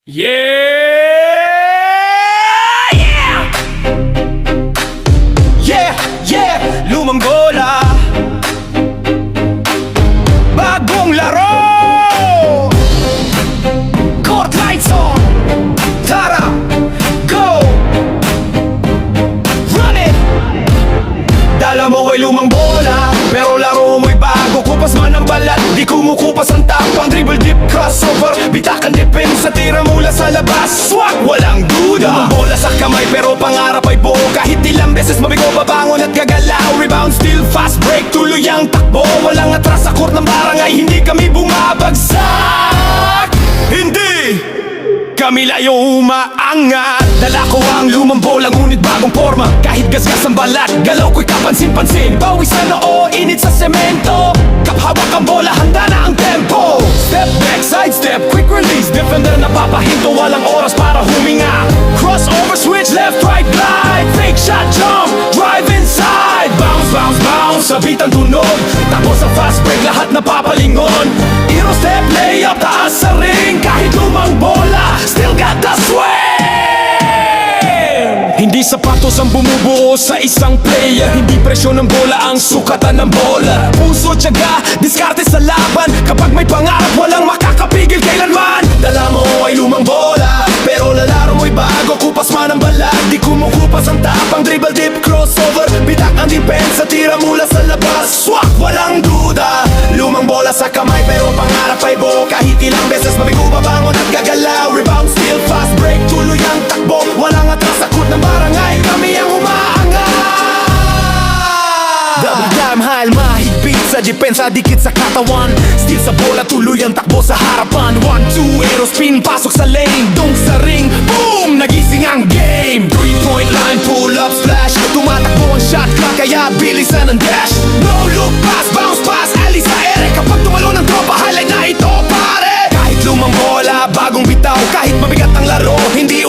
Yeah! Yeah! Yeah! Yeah! Lumang bola, bagong laro, court lights on, tara, go, run it. Dala mo ko'y lumang bola, pero laro mo'y bago. Kupas man ang balat, di kumukupas ang tapang. Dribble, dip, crossover, bitakan, depensa, tira mula sa labas. Swak, walang duda. Lumang bola sa kamay, pero pangarap ay buo. Kahit ilang beses mabigo, babangon at gagalaw. Rebound, still fast break, tuloy ang takbo. Walang atras sa court ng barangay, hindi kami bumabagsak. Hindi kami layo umaangat. Dala ko ang lumang bola, ngunit bagong forma. Kahit gasgas ang balat, galaw ko'y kapansin-pansin. Bawi sa noo, init sa semento. Kaphawak ang bola, handa na ang tempo. Step back, side step, quick release. Defender na papahinto, walang oras para huminga. Crossover switch, left, right, glide. Fake shot, jump, drive inside. Bounce, bounce, bounce, sabitan tunog. Tapos sa fast break, lahat napapalingon. Euro step, layup, taas sa ring. Kahit lumang bola, still got the swing. Hindi sapatos ang bumubuo sa isang player. Hindi presyon ng bola ang sukatan ng bola. Puso, tiyaga, diskarte sa laban. Kapag may pangarap, walang makakapigil kailanman. Dala mo ay lumang bola, pero lalaro mo'y bago. Kupas man ang balag, di kumukupas ang tapang. Dribble, dip, crossover, bitak ang depensa, tira mula sa labas. Swak, walang duda. Lumang bola sa kamay, pero pangarap ay buo. Kahit ilang beses mabigo, babangon at gagalaw. Rebound, still fast break, tuloy ang takbo. Walang atras sa court ng barangay, kami ang umaangat. Double time high, mahigpit sa depensa, dikit sa katawan. Still sa bola, tuloy ang takbo sa harapan. 1-2, aero spin, pasok sa lane. Dunk sa ring, boom, nagising ang game. 3-point line, pull up, splash. Tumatakbo ang shot clock, kaya bilisan ang dash. No look pass, bounce pass, ali sa ere. Kapag tumalo ng tropa, highlight na ito pare. Kahit lumang bola, bagong bitaw. Kahit mabigat ang laro, hindi